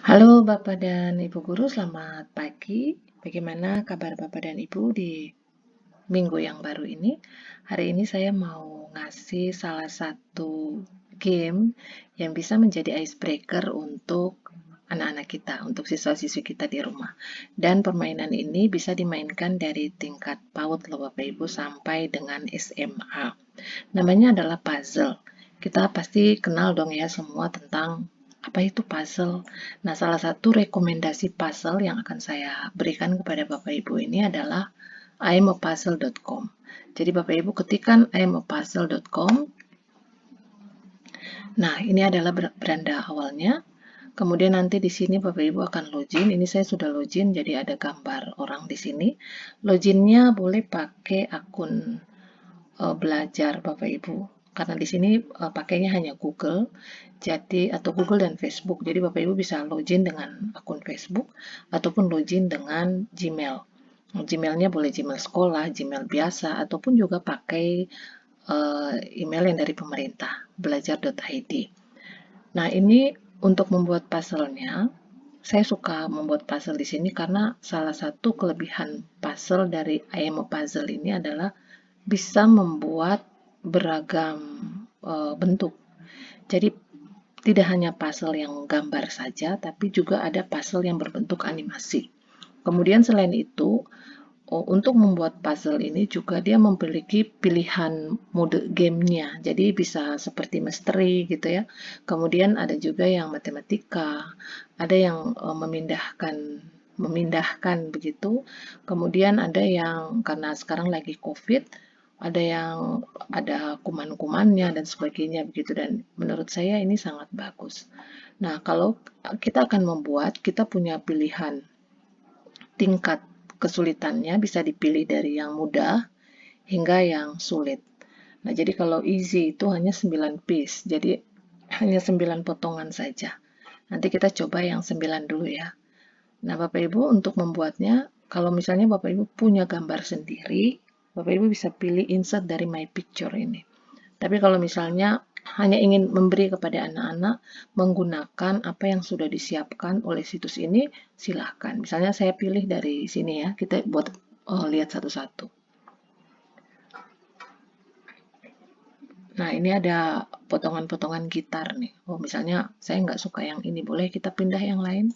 Halo Bapak dan Ibu Guru, selamat pagi. Bagaimana kabar Bapak dan Ibu di minggu yang baru ini? Hari ini saya mau ngasih salah satu game yang bisa menjadi icebreaker untuk anak-anak kita, untuk siswa-siswi kita di rumah. Dan permainan ini bisa dimainkan dari tingkat PAUD loh Bapak Ibu sampai dengan SMA. Namanya adalah puzzle. Kita pasti kenal dong ya semua tentang apa itu puzzle. Nah, salah satu rekomendasi puzzle yang akan saya berikan kepada Bapak Ibu ini adalah imapuzzle.com. Jadi Bapak Ibu ketikkan imapuzzle.com. Nah, ini adalah beranda awalnya. Kemudian nanti di sini Bapak Ibu akan login. Ini saya sudah login, jadi ada gambar orang di sini. Loginnya boleh pakai akun belajar Bapak Ibu. Karena di sini pakainya hanya Google, jadi atau Google dan Facebook. Jadi Bapak Ibu bisa login dengan akun Facebook ataupun login dengan Gmail. Gmailnya boleh Gmail sekolah, Gmail biasa, ataupun juga pakai email yang dari pemerintah, belajar.id. Nah, ini untuk membuat puzzle-nya, saya suka membuat puzzle di sini karena salah satu kelebihan puzzle dari IMO Puzzle ini adalah bisa membuat beragam bentuk. Jadi tidak hanya puzzle yang gambar saja, tapi juga ada puzzle yang berbentuk animasi. Kemudian selain itu, untuk membuat puzzle ini juga dia memiliki pilihan mode gamenya. Jadi bisa seperti misteri gitu ya. Kemudian ada juga yang matematika, ada yang memindahkan begitu. Kemudian ada yang karena sekarang lagi COVID, ada yang ada kuman-kumannya dan sebagainya begitu, dan menurut saya ini sangat bagus. Nah, kalau kita akan membuat, kita punya pilihan tingkat kesulitannya, bisa dipilih dari yang mudah hingga yang sulit. Nah, jadi kalau easy itu hanya 9 piece, jadi hanya 9 potongan saja. Nanti kita coba yang 9 dulu ya. Nah, Bapak Ibu untuk membuatnya, kalau misalnya Bapak Ibu punya gambar sendiri, Bapak Ibu bisa pilih insert dari My Picture ini. Tapi kalau misalnya hanya ingin memberi kepada anak-anak menggunakan apa yang sudah disiapkan oleh situs ini, silahkan. Misalnya saya pilih dari sini ya, kita buat lihat satu-satu. Nah, ini ada potongan-potongan gitar nih. Oh, misalnya saya nggak suka yang ini, boleh kita pindah yang lain?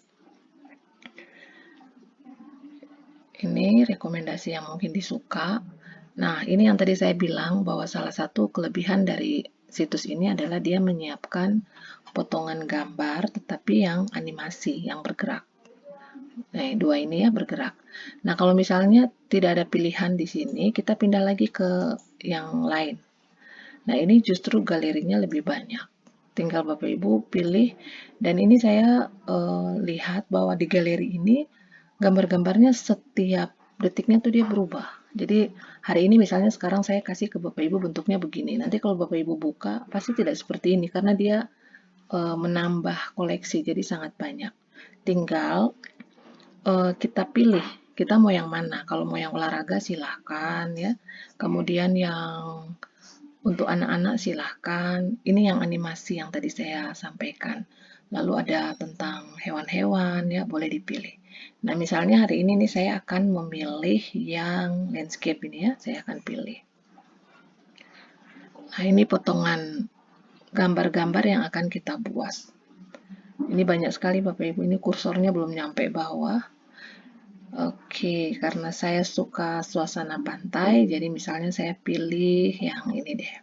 Ini rekomendasi yang mungkin disuka. Nah, ini yang tadi saya bilang bahwa salah satu kelebihan dari situs ini adalah dia menyiapkan potongan gambar tetapi yang animasi, yang bergerak. Nah, dua ini ya bergerak. Nah, kalau misalnya tidak ada pilihan di sini, kita pindah lagi ke yang lain. Nah, ini justru galerinya lebih banyak. Tinggal Bapak Ibu pilih, dan ini saya lihat bahwa di galeri ini gambar-gambarnya setiap detiknya tuh dia berubah. Jadi hari ini misalnya sekarang saya kasih ke Bapak Ibu bentuknya begini. Nanti kalau Bapak Ibu buka pasti tidak seperti ini karena dia menambah koleksi jadi sangat banyak. Tinggal kita pilih kita mau yang mana. Kalau mau yang olahraga silahkan ya. Kemudian yang untuk anak-anak silahkan. Ini yang animasi yang tadi saya sampaikan. Lalu ada tentang hewan-hewan ya, boleh dipilih. Nah, misalnya hari ini nih saya akan memilih yang landscape ini ya, saya akan pilih. Nah, ini potongan gambar-gambar yang akan kita buat. Ini banyak sekali Bapak Ibu, ini kursornya belum nyampe bawah. Oke, karena saya suka suasana pantai, jadi misalnya saya pilih yang ini deh.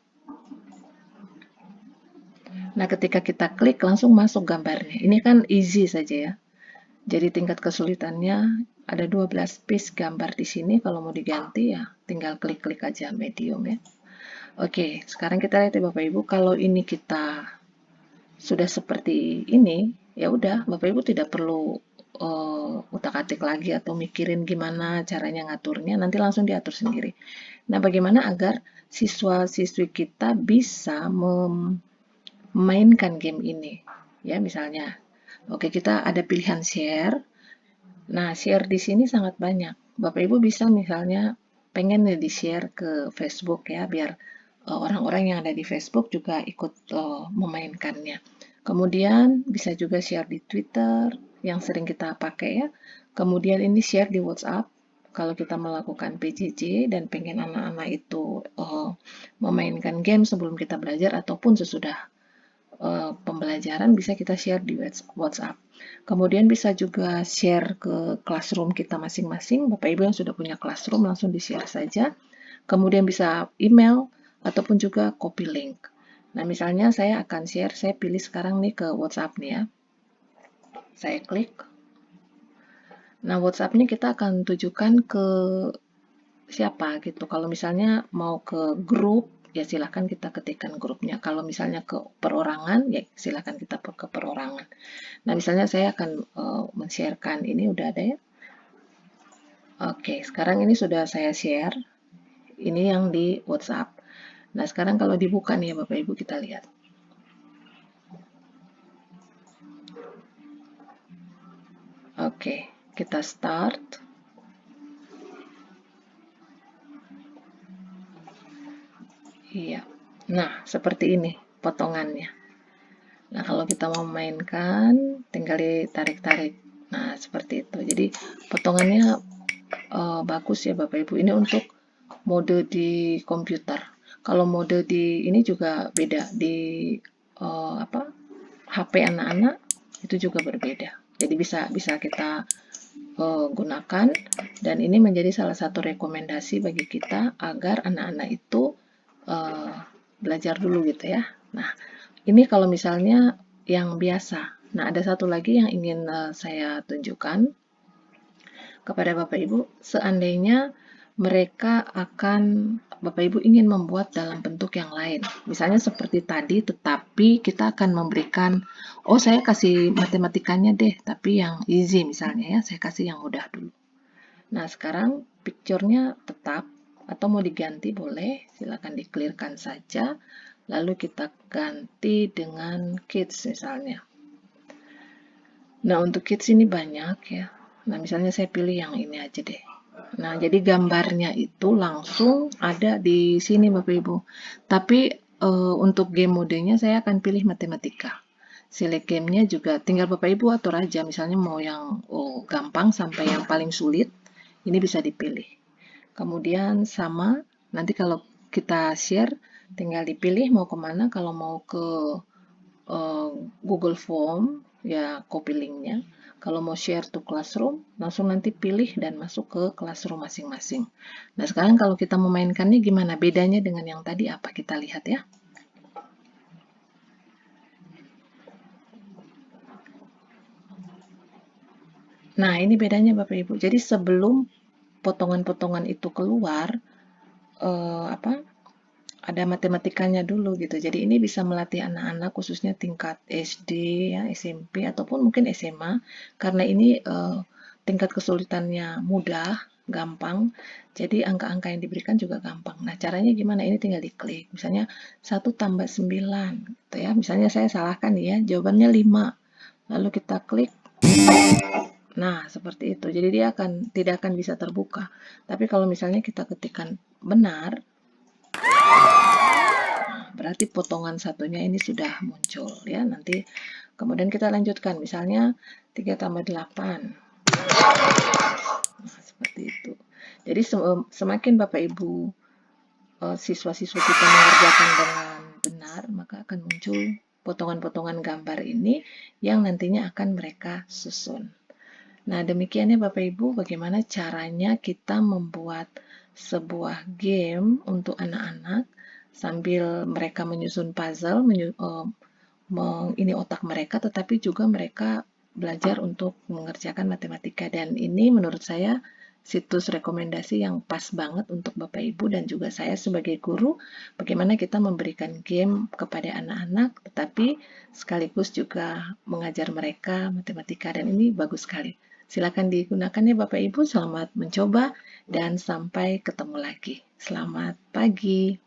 Nah, ketika kita klik langsung masuk gambarnya. Ini kan easy saja ya. Jadi tingkat kesulitannya ada 12 piece gambar di sini. Kalau mau diganti ya tinggal klik-klik aja medium ya. Oke, sekarang kita lihat ya Bapak Ibu. Kalau ini kita sudah seperti ini, ya udah Bapak Ibu tidak perlu utak-atik lagi atau mikirin gimana caranya ngaturnya. Nanti langsung diatur sendiri. Nah, bagaimana agar siswa-siswi kita bisa memainkan game ini? Ya, misalnya oke, kita ada pilihan share. Nah, share di sini sangat banyak. Bapak Ibu bisa misalnya pengen nih di-share ke Facebook ya, biar orang-orang yang ada di Facebook juga ikut memainkannya. Kemudian bisa juga share di Twitter yang sering kita pakai ya. Kemudian ini share di WhatsApp. Kalau kita melakukan PJJ dan pengen anak-anak itu memainkan game sebelum kita belajar ataupun sesudah pembelajaran, bisa kita share di WhatsApp. Kemudian bisa juga share ke classroom kita masing-masing. Bapak Ibu yang sudah punya classroom langsung di-share saja. Kemudian bisa email ataupun juga copy link. Nah, misalnya saya akan share, saya pilih sekarang nih ke WhatsApp nih ya. Saya klik. Nah, WhatsApp-nya kita akan tujukan ke siapa gitu. Kalau misalnya mau ke grup, ya silahkan kita ketikkan grupnya. Kalau misalnya ke perorangan, ya silahkan kita ke perorangan. Nah, misalnya saya akan men-sharekan, ini udah ada ya. Oke, sekarang ini sudah saya share. Ini yang di WhatsApp. Nah, sekarang kalau dibuka nih ya Bapak Ibu, kita lihat. Oke, kita start. Iya. Nah, seperti ini potongannya. Nah, kalau kita mau mainkan, tinggal ditarik-tarik. Nah, seperti itu. Jadi, potongannya bagus ya Bapak Ibu. Ini untuk mode di komputer. Kalau mode di ini juga beda. Di HP anak-anak itu juga berbeda. Jadi bisa kita gunakan, dan ini menjadi salah satu rekomendasi bagi kita agar anak-anak itu belajar dulu gitu ya. Nah, ini kalau misalnya yang biasa. Nah, ada satu lagi yang ingin saya tunjukkan kepada Bapak Ibu. Seandainya Bapak Ibu ingin membuat dalam bentuk yang lain. Misalnya seperti tadi, tetapi kita akan memberikan, oh saya kasih matematikanya deh, tapi yang easy misalnya ya, saya kasih yang mudah dulu. Nah, sekarang picture-nya tetap, atau mau diganti boleh, silakan di-clear-kan saja. Lalu kita ganti dengan kids misalnya. Nah, untuk kids ini banyak ya. Nah, misalnya saya pilih yang ini aja deh. Nah, jadi gambarnya itu langsung ada di sini Bapak Ibu. Tapi untuk game modenya saya akan pilih matematika. Select game-nya juga tinggal Bapak Ibu atur aja. Misalnya mau yang gampang sampai yang paling sulit, ini bisa dipilih. Kemudian sama, nanti kalau kita share, tinggal dipilih mau kemana. Kalau mau ke Google Form, ya copy linknya. Kalau mau share to classroom, langsung nanti pilih dan masuk ke classroom masing-masing. Nah, sekarang kalau kita memainkannya gimana? Bedanya dengan yang tadi apa? Kita lihat ya. Nah, ini bedanya Bapak Ibu. Jadi sebelum potongan-potongan itu keluar, ada matematikanya dulu gitu. Jadi ini bisa melatih anak-anak khususnya tingkat SD, ya, SMP ataupun mungkin SMA, karena ini tingkat kesulitannya mudah, gampang. Jadi angka-angka yang diberikan juga gampang. Nah, caranya gimana? Ini tinggal diklik. Misalnya 1 tambah 9 gitu ya. Misalnya saya salahkan ya, jawabannya 5. Lalu kita klik. Nah, seperti itu. Jadi dia tidak akan bisa terbuka. Tapi kalau misalnya kita ketikkan benar, berarti potongan satunya ini sudah muncul ya. Nanti kemudian kita lanjutkan, misalnya 3 tambah 8. Nah, seperti itu. Jadi semakin Bapak Ibu siswa-siswa kita mengerjakan dengan benar, maka akan muncul potongan-potongan gambar ini yang nantinya akan mereka susun. Nah, demikiannya Bapak Ibu bagaimana caranya kita membuat sebuah game untuk anak-anak sambil mereka menyusun puzzle, ini otak mereka, tetapi juga mereka belajar untuk mengerjakan matematika. Dan ini menurut saya situs rekomendasi yang pas banget untuk Bapak Ibu dan juga saya sebagai guru, bagaimana kita memberikan game kepada anak-anak, tetapi sekaligus juga mengajar mereka matematika, dan ini bagus sekali. Silakan digunakan ya Bapak Ibu, selamat mencoba dan sampai ketemu lagi. Selamat pagi.